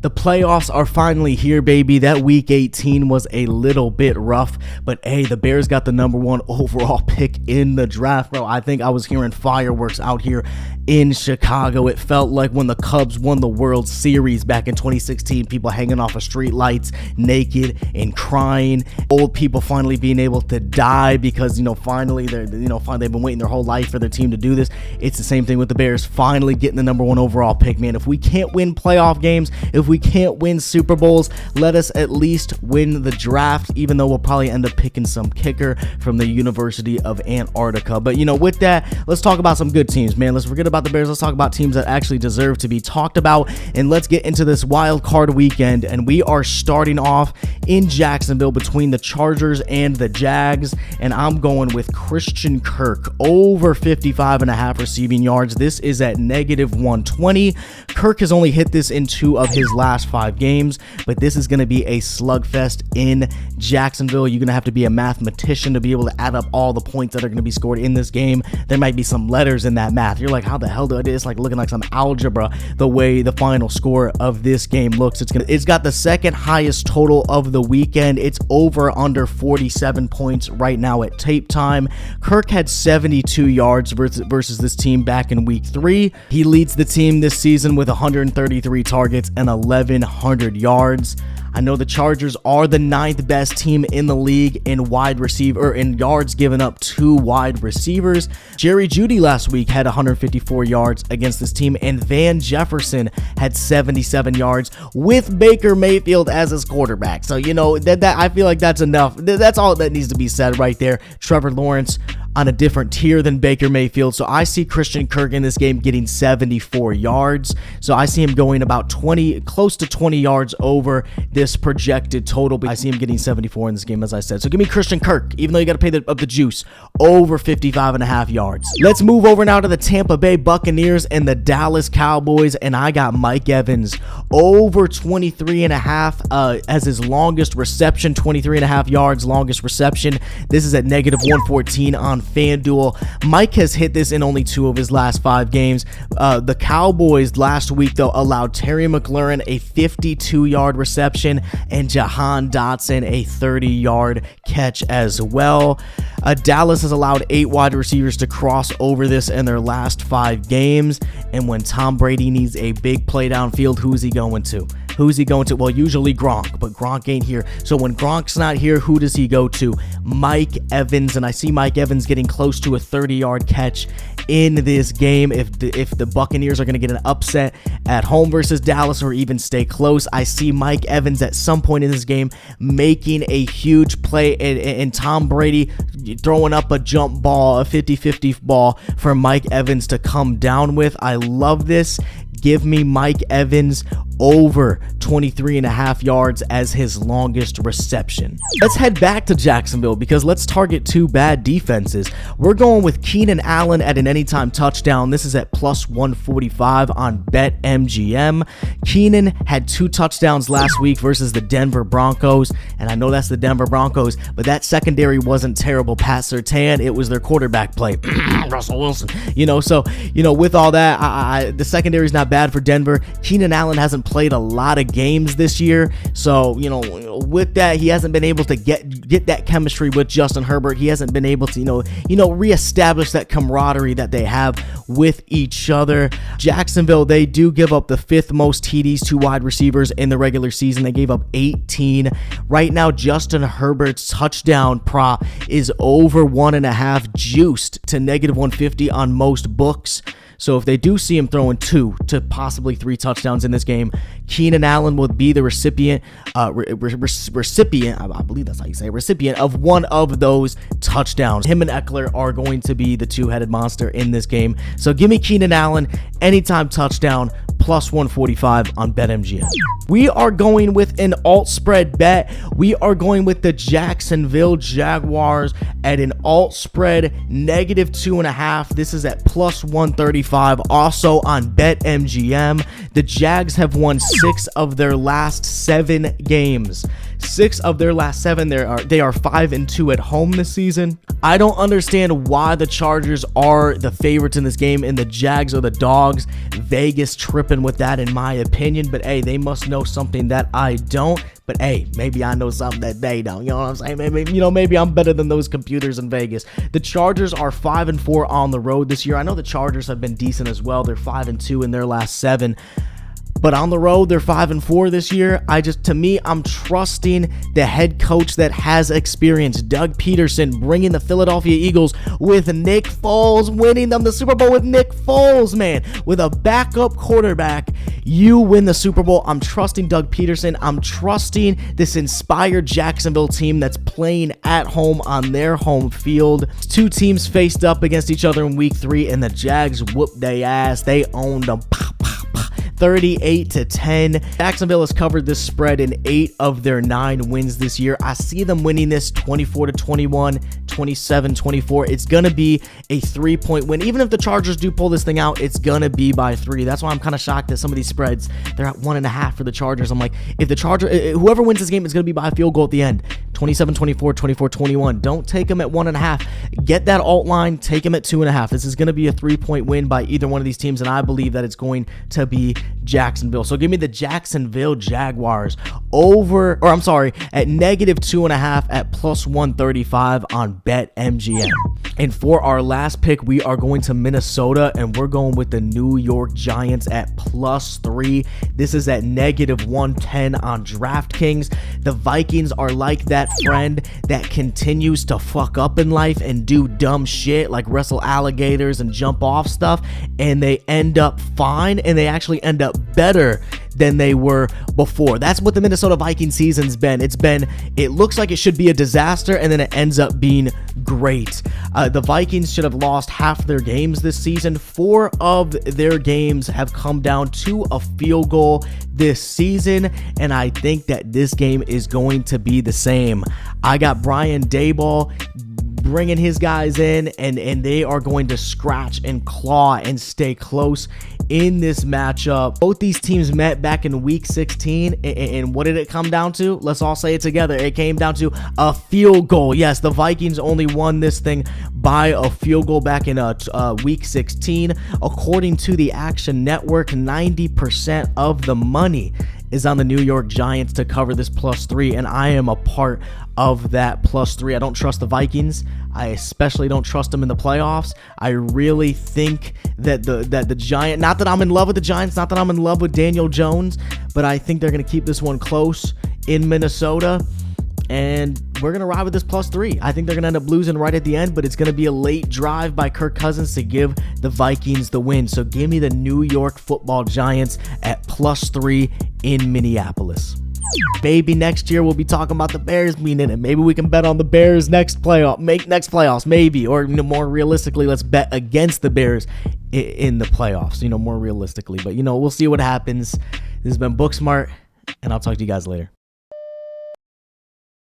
The playoffs are finally here, baby. That week 18 was a little bit rough, but hey, the Bears got the #1 overall pick in the draft, bro. I think I was hearing fireworks out here in Chicago. It felt like when the Cubs won the World Series back in 2016, people hanging off of street lights, naked and crying. Old people finally being able to die because, finally they've been waiting their whole life for their team to do this. It's the same thing with the Bears finally getting the #1 overall pick, man. If we can't win playoff games, if we can't win Super Bowls, let us at least win the draft, even though we'll probably end up picking some kicker from the University of Antarctica. But, with that, let's talk about some good teams, man. Let's forget about the Bears. Let's talk about teams that actually deserve to be talked about, and let's get into this wild card weekend. And we are starting off in Jacksonville between the Chargers and the Jags, and I'm going with Christian Kirk over 55.5 receiving yards. This is at -120. Kirk has only hit this in 2 of his last 5 games, but this is going to be a slugfest in Jacksonville. You're going to have to be a mathematician to be able to add up all the points that are going to be scored in this game. There might be some letters in that math. You're like, how the hell do I do this? Like looking like some algebra the way the final score of this game looks. It's got the second highest total of the weekend. It's over under 47 points right now at tape time. Kirk had 72 yards versus this team back in week 3. He leads the team this season with 133 targets and 1,100 yards. I know the Chargers are the 9th best team in the league in yards given up to wide receivers. Jerry Jeudy last week had 154 yards against this team, and Van Jefferson had 77 yards with Baker Mayfield as his quarterback. So, that I feel like that's enough. That's all that needs to be said right there. Trevor Lawrence on a different tier than Baker Mayfield. So I see Christian Kirk in this game getting 74 yards. So I see him going about close to 20 yards over this projected total. But I see him getting 74 in this game, as I said. So give me Christian Kirk, even though you got to pay the juice, over 55.5 yards. Let's move over now to the Tampa Bay Buccaneers and the Dallas Cowboys. And I got Mike Evans over 23.5 as his longest reception, 23.5 yards, longest reception. This is at -114 on FanDuel. Mike has hit this in only 2 of his last 5 games. The Cowboys last week, though, allowed Terry McLaurin a 52-yard reception and Jahan Dotson a 30-yard catch as well. Dallas has allowed 8 wide receivers to cross over this in their last 5 games. And when Tom Brady needs a big play downfield, who's he going to? Well, usually Gronk, but Gronk ain't here. So when Gronk's not here, who does he go to? Mike Evans, and I see Mike Evans getting close to a 30-yard catch in this game. If the Buccaneers are going to get an upset at home versus Dallas or even stay close, I see Mike Evans at some point in this game making a huge play and Tom Brady throwing up a jump ball, a 50-50 ball for Mike Evans to come down with. I love this. Give me Mike Evans over 23.5 yards as his longest reception. Let's head back to Jacksonville because let's target 2 bad defenses. We're going with Keenan Allen at an anytime touchdown. This is at +145 on BetMGM. Keenan had 2 touchdowns last week versus the Denver Broncos, and I know that's the Denver Broncos, but that secondary wasn't terrible. Pat Surtain, it was their quarterback play. Russell Wilson. With all that, the secondary is not bad for Denver. Keenan Allen hasn't played a lot of games this year, so with that, he hasn't been able to get that chemistry with Justin Herbert. He hasn't been able to reestablish that camaraderie that they have with each other. Jacksonville, they do give up the 5th most TDs to wide receivers in the regular season. They gave up 18. Right now, Justin Herbert's touchdown prop is over 1.5, juiced to -150 on most books. So if they do see him throwing 2 to possibly 3 touchdowns in this game, Keenan Allen will be the recipient, I believe that's how you say it, recipient of one of those touchdowns. Him and Eckler are going to be the 2-headed monster in this game. So give me Keenan Allen, anytime touchdown, +145 on BetMGM. We are going with an alt spread bet. We are going with the Jacksonville Jaguars at an alt spread -2.5. This is at +135, also on BetMGM. The Jags have won 6 of their last 7 games. 6 of their last 7, they are 5-2 at home this season. I don't understand why the Chargers are the favorites in this game and the Jags are the dogs. Vegas tripping with that in my opinion, but hey, they must know something that I don't. But hey, maybe I know something that they don't. You know what I'm saying? Maybe I'm better than those computers in Vegas. The Chargers are 5-4 on the road this year. I know the Chargers have been decent as well. They're 5-2 in their last 7. But on the road, they're 5-4 this year. I'm trusting the head coach that has experience. Doug Peterson bringing the Philadelphia Eagles with Nick Foles, winning them the Super Bowl with Nick Foles, man. With a backup quarterback, you win the Super Bowl. I'm trusting Doug Peterson. I'm trusting this inspired Jacksonville team that's playing at home on their home field. 2 teams faced up against each other in week 3, and the Jags whooped their ass. They owned them. 38-10. Jacksonville has covered this spread in 8 of their 9 wins this year. I see them winning this 24-21, 27-24. It's going to be a 3-point win. Even if the Chargers do pull this thing out, it's going to be by 3. That's why I'm kind of shocked that some of these spreads, they're at 1.5 for the Chargers. I'm like, if the whoever wins this game is going to be by a field goal at the end. 27-24, 24-21. Don't take them at 1.5. Get that alt line, take them at 2.5. This is going to be a 3-point win by either one of these teams, and I believe that it's going to be Jacksonville. So give me the Jacksonville Jaguars at negative 2.5 at plus 135 on BetMGM. And for our last pick, we are going to Minnesota, and we're going with the New York Giants at plus 3. This is at negative 110 on DraftKings. The Vikings are like that friend that continues to fuck up in life and do dumb shit like wrestle alligators and jump off stuff, and they end up fine, and they actually end up better than they were before. That's what the Minnesota Vikings season's been. It looks like it should be a disaster, and then it ends up being great. The Vikings should have lost half their games this season. 4 of their games have come down to a field goal this season, and I think that this game is going to be the same. I got Brian Daboll bringing his guys in, and they are going to scratch and claw and stay close in this matchup. Both these teams met back in week 16, and what did it come down to? Let's all say it together. It came down to a field goal. Yes, the Vikings only won this thing by a field goal back in week 16. According to the Action Network, 90% of the money is on the New York Giants to cover this plus 3, and I am a part of that plus 3. I don't trust the Vikings. I especially don't trust them in the playoffs. I really think that the Giants, not that I'm in love with the Giants, not that I'm in love with Daniel Jones, but I think they're going to keep this one close in Minnesota. And we're going to ride with this plus 3. I think they're going to end up losing right at the end, but it's going to be a late drive by Kirk Cousins to give the Vikings the win. So give me the New York Football Giants at plus 3 in Minneapolis. Baby, next year we'll be talking about the Bears being in it. Maybe we can bet on the Bears next playoffs, maybe. Or more realistically, let's bet against the Bears in the playoffs, more realistically. But, we'll see what happens. This has been BookSmart, and I'll talk to you guys later.